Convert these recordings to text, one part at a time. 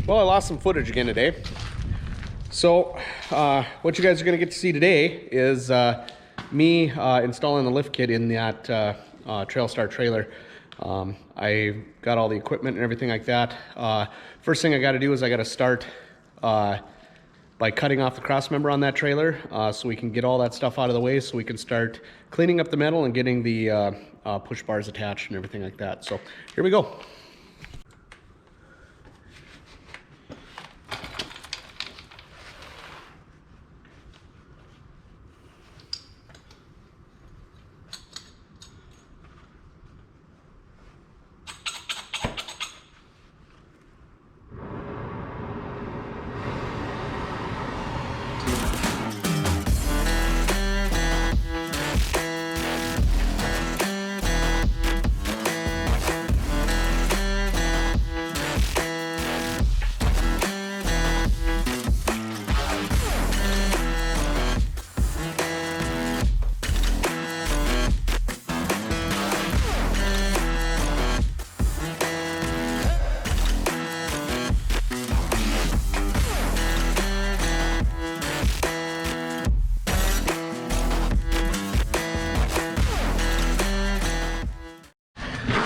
Well, I lost some footage again today. So what you guys are gonna get to see today is me installing the lift kit in that Trailstar trailer. I got all the equipment and everything like that. First thing I gotta do is I gotta start by cutting off the cross member on that trailer so we can get all that stuff out of the way so we can start cleaning up the metal and getting the push bars attached and everything like that. So here we go.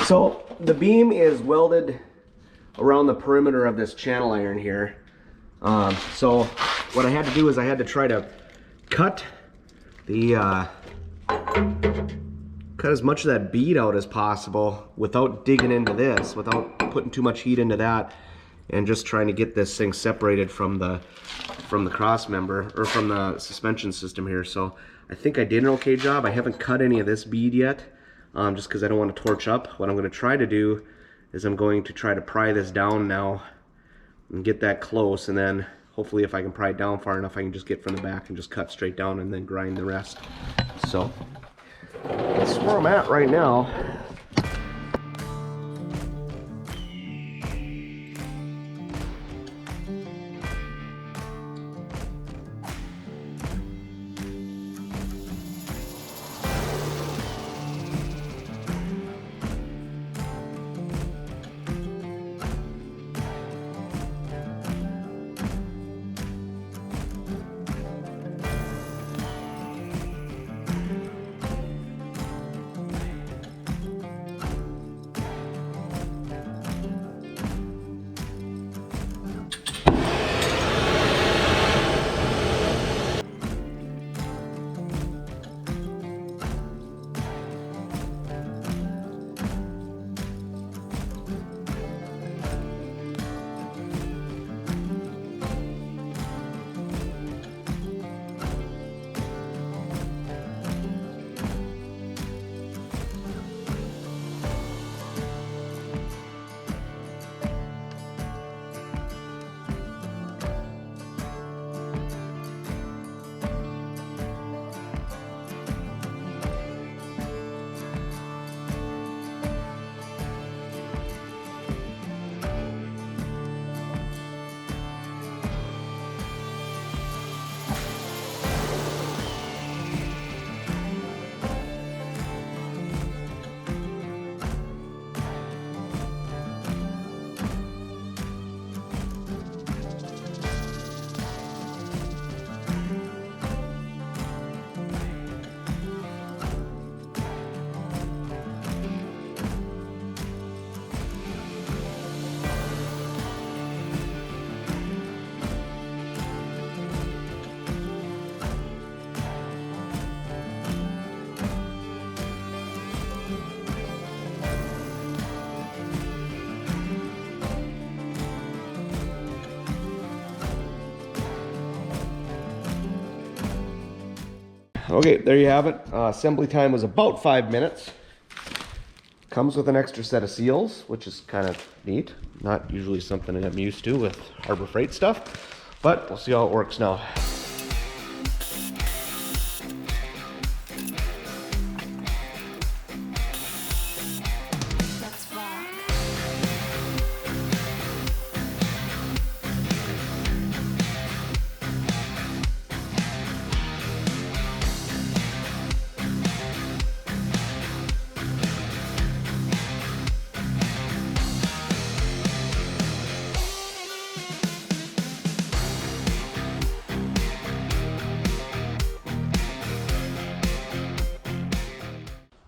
So the beam is welded around the perimeter of this channel iron here. So what I had to do is I had to try to cut the cut as much of that bead out as possible without digging into this, without putting too much heat into that, and just trying to get this thing separated from the cross member, or from the suspension system here. So I think I did an okay job. I haven't cut any of this bead yet. Just because I don't want to torch up. What I'm going to try to do is I'm going to try to pry this down now and get that close, and then hopefully if I can pry it down far enough I can just get from the back and just cut straight down and then grind the rest. So that's where I'm at right now. Okay, there you have it. Assembly time was about 5 minutes. Comes with an extra set of seals, which is kind of neat. Not usually something that I'm used to with Harbor Freight stuff, but we'll see how it works now.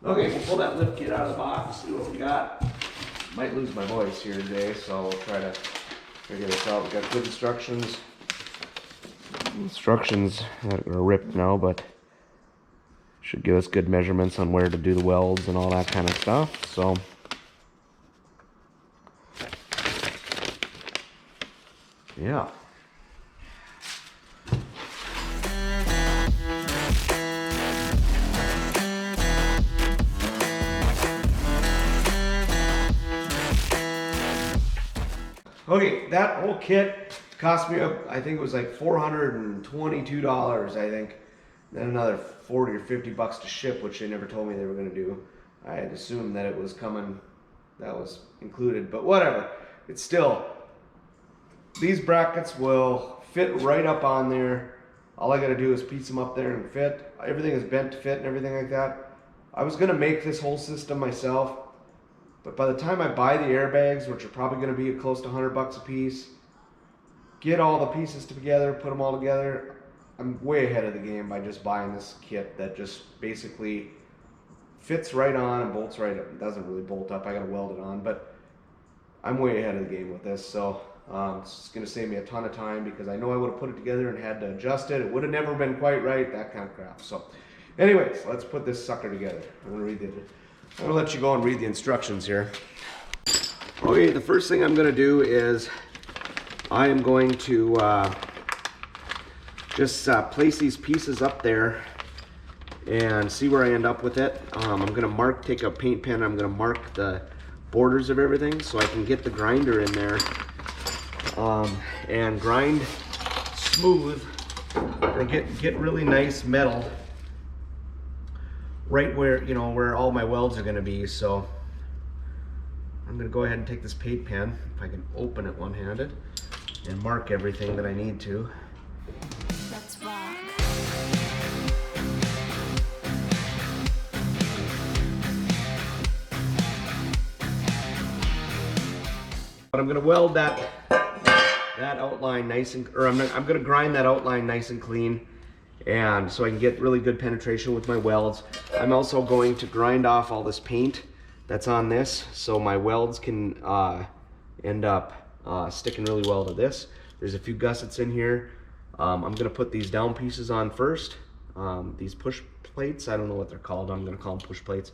Okay, we'll pull that lift kit out of the box, see what we got. Might lose my voice here today, so we'll try to figure this out. We got good instructions. Instructions that are ripped now, but should give us good measurements on where to do the welds and all that kind of stuff. So yeah. Okay, that whole kit cost me, I think it was like $422, I think. Then another 40 or 50 bucks to ship, which they never told me they were going to do. I had assumed that it was coming, that was included, but whatever. It's still, these brackets will fit right up on there. All I got to do is piece them up there and fit. Everything is bent to fit and everything like that. I was going to make this whole system myself, but by the time I buy the airbags, which are probably going to be close to 100 bucks a piece, get all the pieces together, put them all together, I'm way ahead of the game by just buying this kit that just basically fits right on and bolts right up. It doesn't really bolt up, I gotta weld it on, but I'm way ahead of the game with this, so it's gonna save me a ton of time because I know I would have put it together and had to adjust it. It would have never been quite right, that kind of crap. So anyways, let's put this sucker together. I'm gonna let you go and read the instructions here. Okay, the first thing I'm gonna do is I am going to just place these pieces up there and see where I end up with it. I'm gonna take a paint pen, I'm gonna mark the borders of everything so I can get the grinder in there and grind smooth and get really nice metal right where, you know, where all my welds are gonna be. So I'm gonna go ahead and take this paint pen, if I can open it one-handed, and mark everything that I need to. Let's rock. But I'm gonna weld that outline nice and, or I'm gonna grind that outline nice and clean, and so I can get really good penetration with my welds. I'm also going to grind off all this paint that's on this, so my welds can end up sticking really well to this. There's a few gussets in here. I'm gonna put these down pieces on first. These push plates, I don't know what they're called. I'm gonna call them push plates.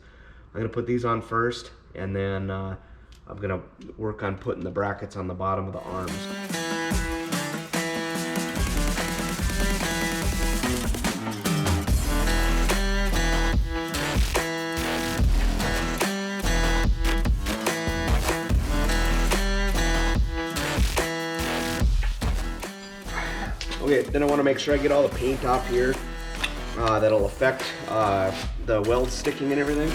I'm gonna put these on first, and then I'm gonna work on putting the brackets on the bottom of the arms. Okay, then I want to make sure I get all the paint off here that'll affect the weld sticking and everything.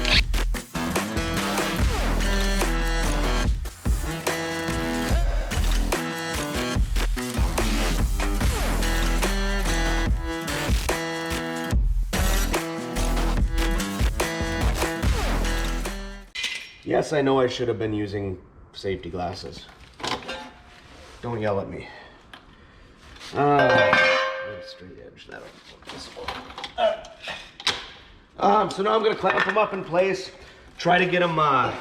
Yes, I know I should have been using safety glasses. Don't yell at me. Straight edge, that'll work this way. So now I'm going to clamp them up in place, try to get them nope,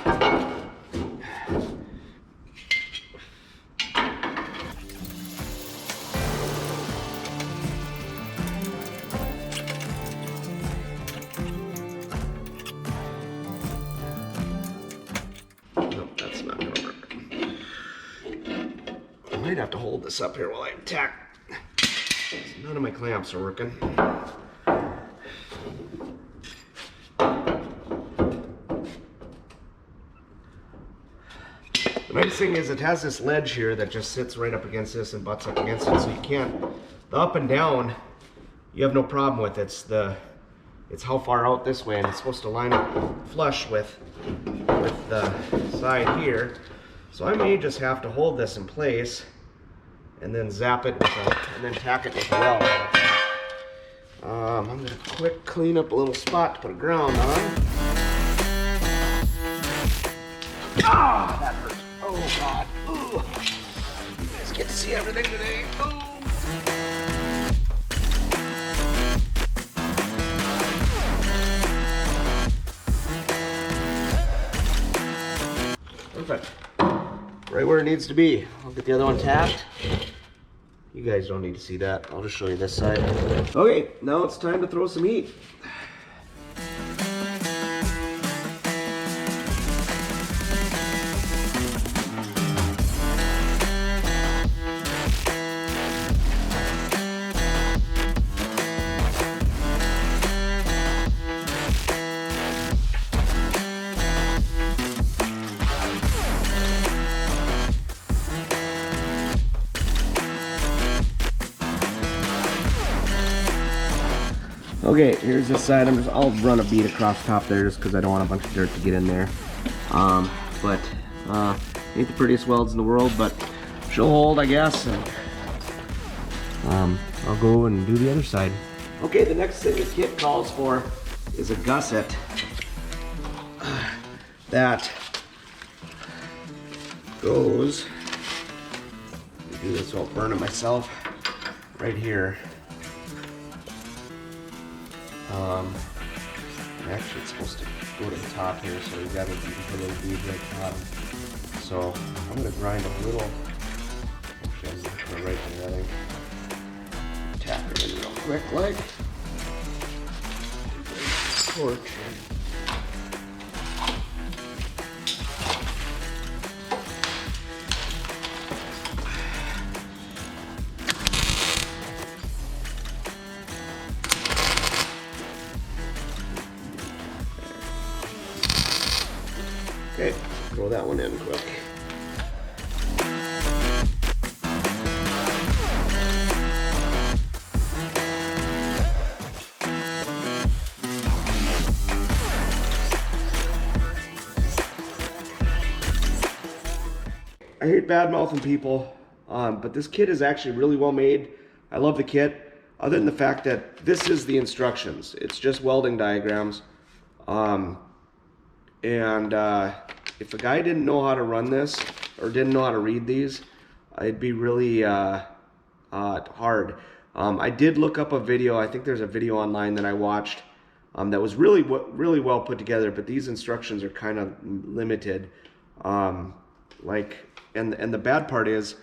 that's not going to work. I might have to hold this up here while I tack. None of my clamps are working. The nice thing is it has this ledge here that just sits right up against this and butts up against it, so you can't, the up and down, you have no problem with. It's how far out this way, and it's supposed to line up flush with the side here. So I may just have to hold this in place and then zap it and then tack it with a weld. I'm going to quick clean up a little spot to put a ground on. Ah, that hurt. Oh God. Ooh. You guys get to see everything today. Ooh. right where it needs to be. I'll get the other one tapped. You guys don't need to see that. I'll just show you this side. Okay, now it's time to throw some heat. Okay, here's this side. I'll run a bead across top there just because I don't want a bunch of dirt to get in there. Ain't the prettiest welds in the world, but she'll hold, I guess. And, I'll go and do the other side. Okay, the next thing the kit calls for is a gusset that goes. Let me do this so I'll burn it myself. Right here. Actually, it's supposed to go to the top here, so you got to put a little bead right at the bottom. So I'm going to grind a little. Actually, I'm going to put it right there, I think. Tap it in real quick, like. Torch. Okay, throw that one in quick. I hate bad-mouthing people, but this kit is actually really well made. I love the kit, other than the fact that this is the instructions. It's just welding diagrams. If a guy didn't know how to run this or didn't know how to read these, it'd be really hard. I did look up a video. I think there's a video online that I watched that was really well put together, but these instructions are kind of limited. And the bad part is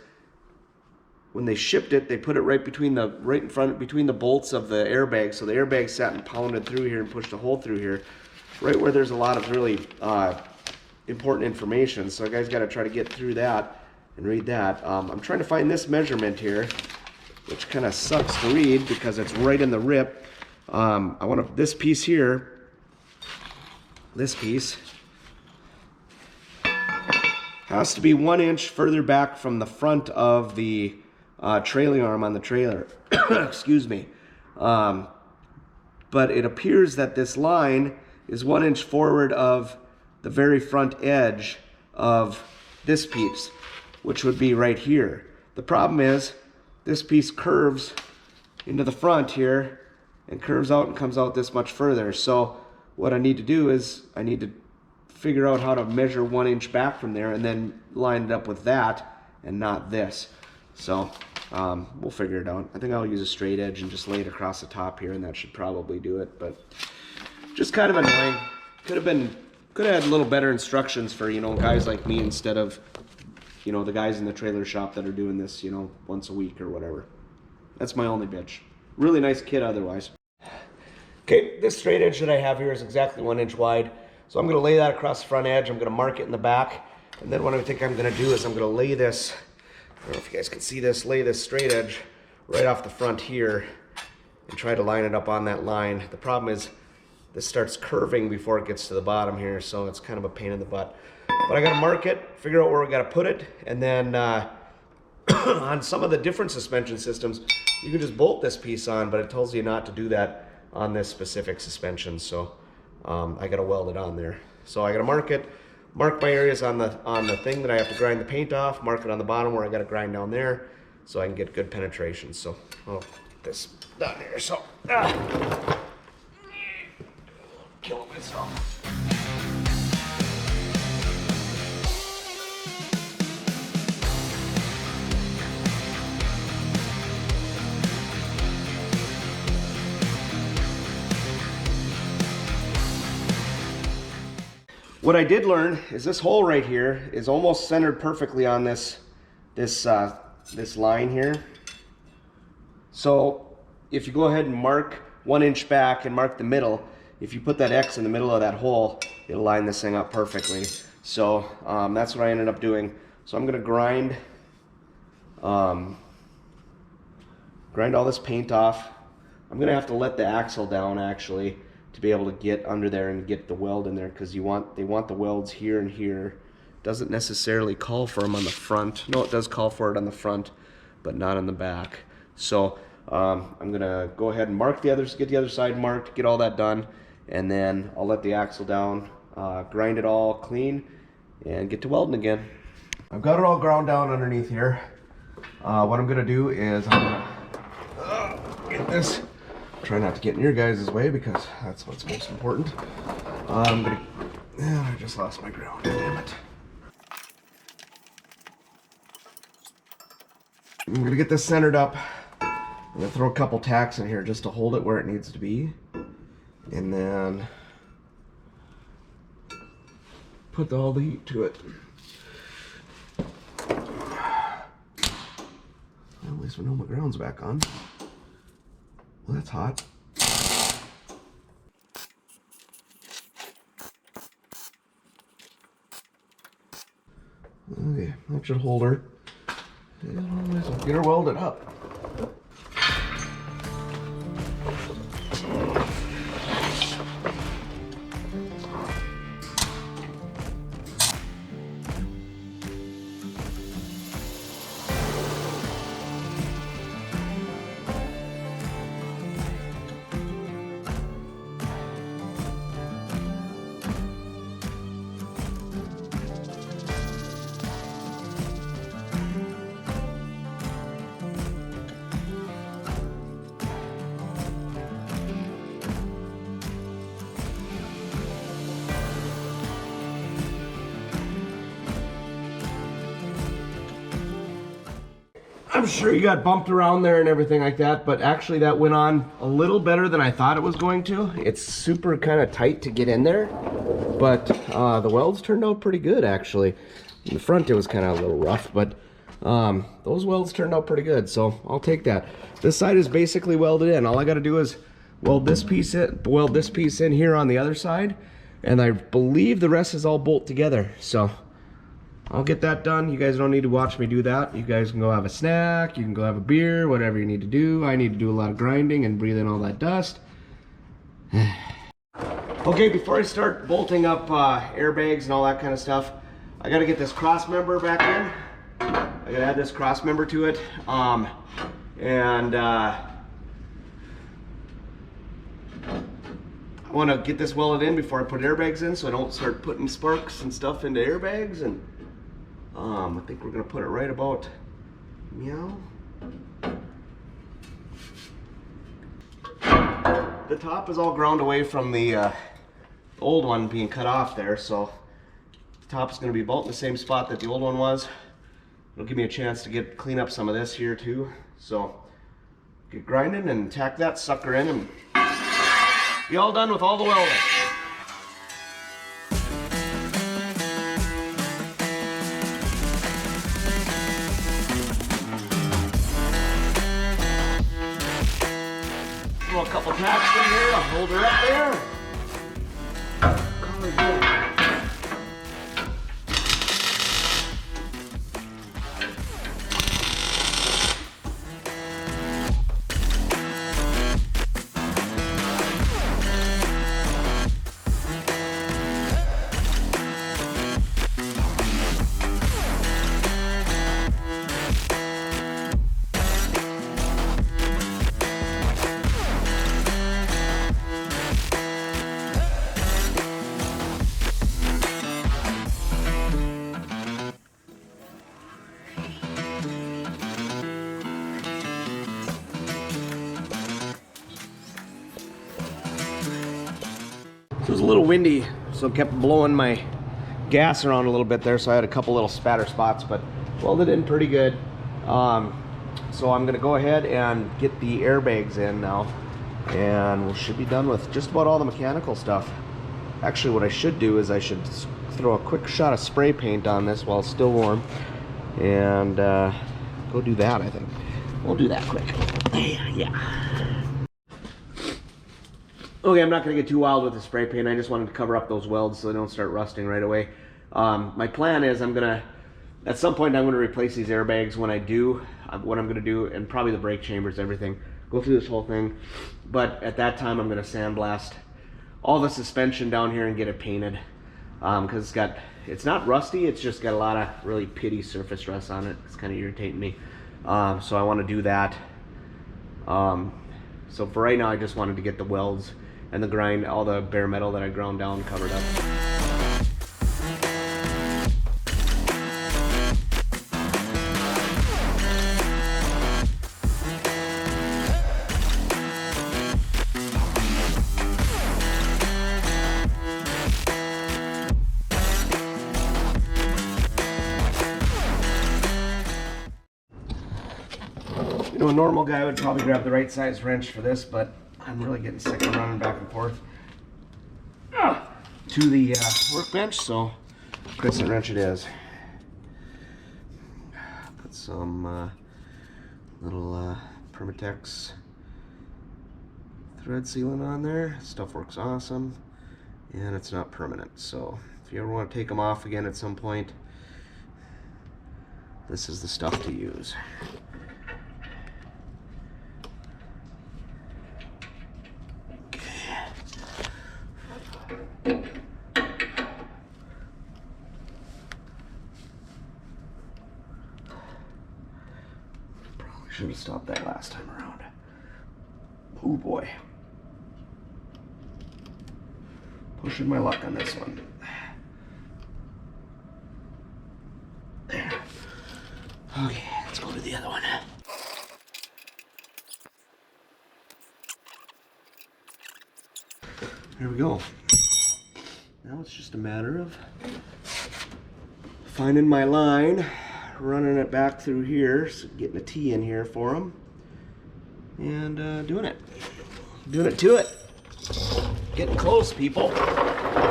when they shipped it, they put it right in front between the bolts of the airbag. So the airbag sat and pounded through here and pushed a hole through here, right where there's a lot of really important information. So you guys got to try to get through that and read that. I'm trying to find this measurement here, which kind of sucks to read because it's right in the rip. I want this piece here. This piece has to be 1 inch further back from the front of the trailing arm on the trailer. Excuse me. But it appears that this line is 1 inch forward of the very front edge of this piece, which would be right here. The problem is this piece curves into the front here and curves out and comes out this much further. So what I need to do is I need to figure out how to measure 1 inch back from there and then line it up with that and not this. So we'll figure it out. I think I'll use a straight edge and just lay it across the top here, and that should probably do it. But just kind of annoying. Could have had a little better instructions for, guys like me instead of, the guys in the trailer shop that are doing this, once a week or whatever. That's my only bitch. Really nice kit otherwise. Okay, this straight edge that I have here is exactly 1 inch wide. So I'm going to lay that across the front edge. I'm going to mark it in the back. And then what I think I'm going to do is I'm going to lay this, I don't know if you guys can see this, lay this straight edge right off the front here and try to line it up on that line. The problem is this starts curving before it gets to the bottom here, so it's kind of a pain in the butt. But I got to mark it, figure out where we got to put it, and then on some of the different suspension systems, you can just bolt this piece on, but it tells you not to do that on this specific suspension. So I got to weld it on there. So I got to mark it, mark my areas on the thing that I have to grind the paint off, mark it on the bottom where I got to grind down there, so I can get good penetration. So I'll get this done here. So killing myself. what I did learn is this hole right here is almost centered perfectly on this line here. So if you go ahead and mark 1 inch back and mark the middle, if you put that X in the middle of that hole, it'll line this thing up perfectly. So that's what I ended up doing. So I'm gonna grind all this paint off. I'm gonna have to let the axle down actually to be able to get under there and get the weld in there, because they want the welds here and here. Doesn't necessarily call for them on the front. No, it does call for it on the front, but not on the back. So I'm gonna go ahead and mark get the other side marked, get all that done, and then I'll let the axle down, grind it all clean, and get to welding again. I've got it all ground down underneath here. What I'm gonna do is I'm gonna get this. Try not to get in your guys' way because that's what's most important. I just lost my ground. Damn it. I'm gonna get this centered up. I'm gonna throw a couple tacks in here just to hold it where it needs to be, and then put all the heat to it. At least we know my ground's back on. Well, that's hot. Okay, that should hold her. And I'll get her welded up. I'm sure you got bumped around there and everything like that, but actually that went on a little better than I thought it was going to. It's super kind of tight to get in there, but the welds turned out pretty good actually. In the front it was kind of a little rough, but those welds turned out pretty good, so I'll take that. This side is basically welded in. All I got to do is weld this piece in here on the other side, and I believe the rest is all bolt together. So I'll get that done. You guys don't need to watch me do that. You guys can go have a snack, you can go have a beer, whatever you need to do. I need to do a lot of grinding and breathe in all that dust. Okay, before I start bolting up airbags and all that kind of stuff, I gotta get this cross member back in. I gotta add this cross member to it. I want to get this welded in before I put airbags in, so I don't start putting sparks and stuff into airbags. And I think we're gonna put it right about meow. The top is all ground away from the old one being cut off there, so the top is gonna be about in the same spot that the old one was. It'll give me a chance to clean up some of this here too. So get grinding and tack that sucker in and be all done with all the welding. Throw a couple tacks in here, I'll hold her up there. Call her good. So it was a little windy, so it kept blowing my gas around a little bit there, so I had a couple little spatter spots, but welded in pretty good. So I'm gonna go ahead and get the airbags in now, and we should be done with just about all the mechanical stuff. Actually, what I should do is I should throw a quick shot of spray paint on this while it's still warm, and go do that. I think we'll do that quick. Yeah. Okay, I'm not gonna get too wild with the spray paint. I just wanted to cover up those welds so they don't start rusting right away. My plan is at some point I'm gonna replace these airbags. When I do, what I'm gonna do, and probably the brake chambers, everything, go through this whole thing. But at that time, I'm gonna sandblast all the suspension down here and get it painted, because it's not rusty, it's just got a lot of really pitty surface rust on it. It's kind of irritating me, so I want to do that. So for right now, I just wanted to get the welds and the grind, all the bare metal that I ground down, covered up. You know, a normal guy would probably grab the right size wrench for this, but I'm really getting sick of running back and forth to the workbench, so crescent wrench it is. Put some little Permatex thread sealant on there. Stuff works awesome, and it's not permanent, so if you ever want to take them off again at some point, this is the stuff to use. Should have stopped that last time around. Oh boy. Pushing my luck on this one. There. Okay, let's go to the other one. There we go. Now it's just a matter of finding my line, running it back through here, so getting a T in here for them, and doing it to it. Getting close, people.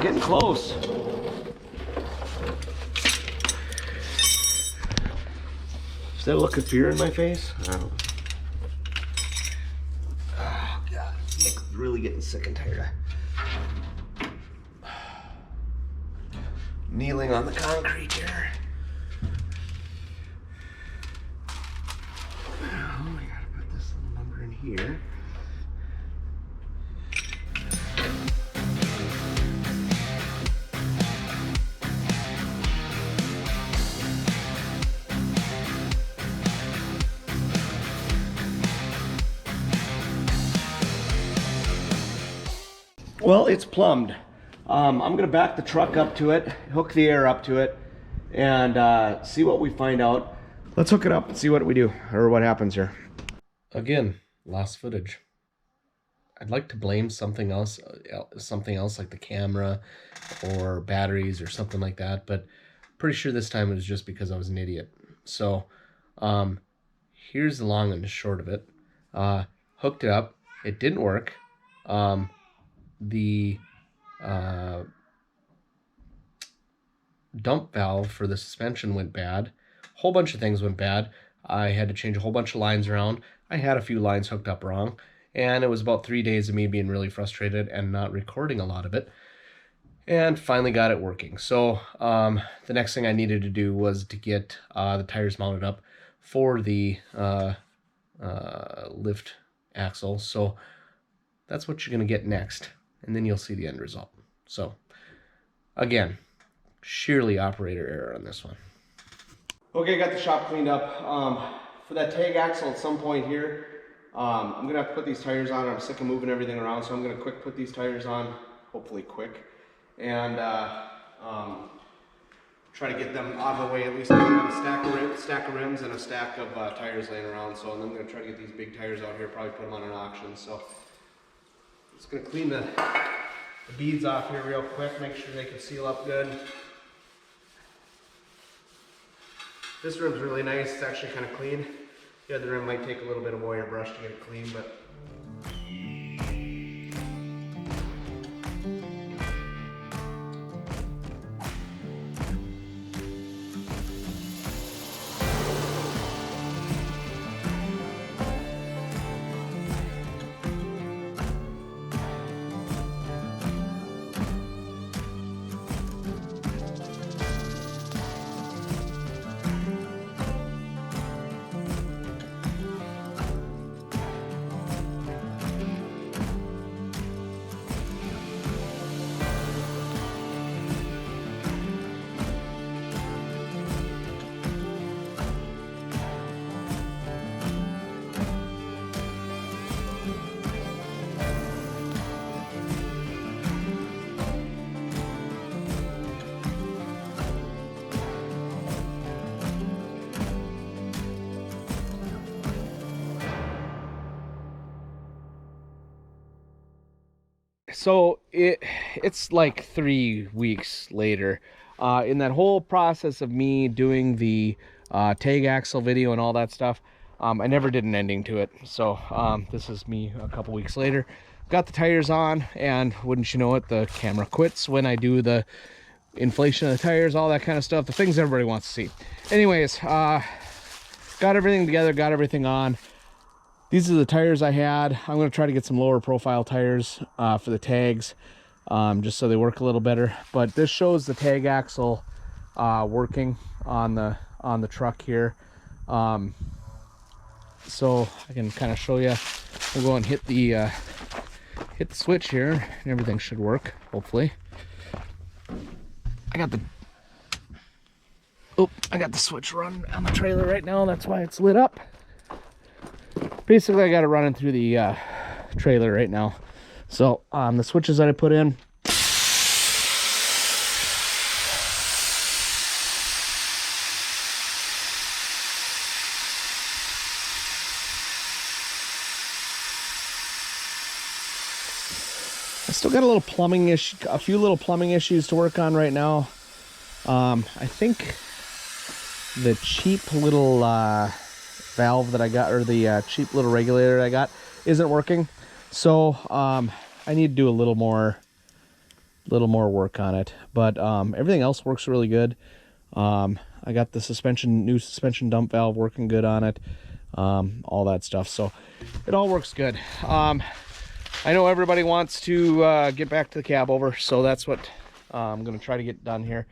Getting close. Is that a look of fear in my face? I don't know. Oh God, I'm really getting sick and tired of kneeling on the concrete here. Here. Well, it's plumbed. I'm gonna back the truck up to it, hook the air up to it, and see what we find out. Let's hook it up and see what we do, or what happens here. Again, lost footage. I'd like to blame something else like the camera or batteries or something like that, but pretty sure this time it was just because I was an idiot. So here's the long and the short of it. Hooked it up, it didn't work. The dump valve for the suspension went bad. A whole bunch of things went bad. I had to change a whole bunch of lines around. I had a few lines hooked up wrong, and it was about 3 days of me being really frustrated and not recording a lot of it, and finally got it working. So the next thing I needed to do was to get the tires mounted up for the lift axle. So that's what you're going to get next, and then you'll see the end result. So again, sheerly operator error on this one. Okay, got the shop cleaned up. For that tag axle at some point here, I'm gonna have to put these tires on. I'm sick of moving everything around, so I'm gonna quick put these tires on, hopefully quick, and try to get them out of the way. At least I have a stack of rims and a stack of tires laying around. So I'm gonna try to get these big tires out here, probably put them on an auction. So just gonna clean the beads off here real quick, make sure they can seal up good. This rim's really nice, it's actually kind of clean. The other rim might take a little bit of wire brush to get it clean, but So it's like 3 weeks later. In that whole process of me doing the tagaxle video and all that stuff, I never did an ending to it. So this is me a couple weeks later. Got the tires on, and wouldn't you know it, the camera quits when I do the inflation of the tires, all that kind of stuff, the things everybody wants to see. Anyways, got everything together, got everything on. These are the tires I had. I'm going to try to get some lower profile tires for the tags, just so they work a little better. But this shows the tag axle working on the truck here. So I can kind of show you. We'll go and hit the switch here, and everything should work, hopefully. I got the switch running on the trailer right now. That's why it's lit up. Basically, I got it running through the trailer right now. So the switches that I put in, I still got a few little plumbing issues to work on right now. I think the cheap little valve that I got, or the cheap little regulator that I got, isn't working. So I need to do a little more work on it. But everything else works really good. I got the new suspension dump valve working good on it. All that stuff. So it all works good. I know everybody wants to get back to the cabover, so that's what I'm going to try to get done here.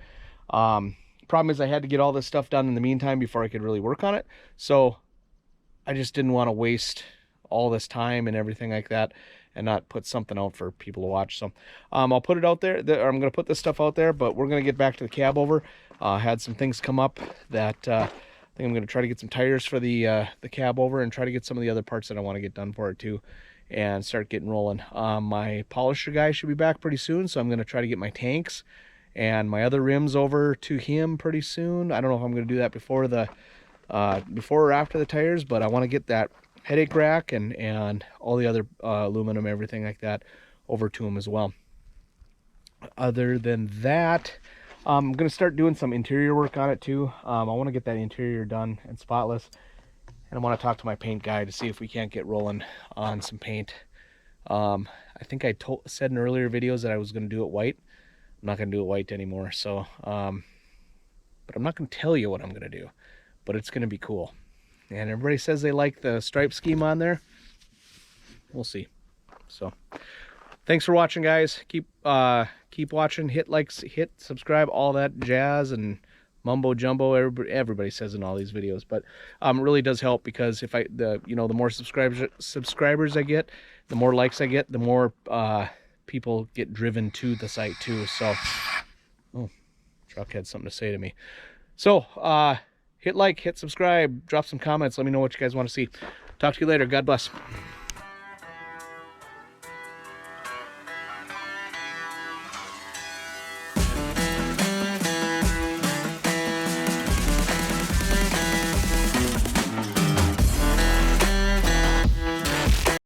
Problem is I had to get all this stuff done in the meantime before I could really work on it. So I just didn't want to waste all this time and everything like that and not put something out for people to watch. So I'll put it out there. I'm going to put this stuff out there, but we're going to get back to the cabover. Had some things come up that I think I'm going to try to get some tires for the cabover, and try to get some of the other parts that I want to get done for it too, and start getting rolling. My polisher guy should be back pretty soon, so I'm going to try to get my tanks and my other rims over to him pretty soon. I don't know if I'm going to do that before or after the tires, but I want to get that headache rack and all the other aluminum, everything like that, over to him as well. Other than that, I'm going to start doing some interior work on it too. I want to get that interior done and spotless, and I want to talk to my paint guy to see if we can't get rolling on some paint. I think I said in earlier videos that I was going to do it white. I'm not going to do it white anymore. So, but I'm not going to tell you what I'm going to do, but it's going to be cool. And everybody says they like the stripe scheme on there. We'll see. So thanks for watching, guys. Keep watching, hit likes, hit subscribe, all that jazz and mumbo jumbo everybody says in all these videos. But it really does help, because if the more subscribers I get, the more likes I get, the more people get driven to the site too. So truck had something to say to me. So hit like, hit subscribe, drop some comments, let me know what you guys want to see. Talk to you later. God bless.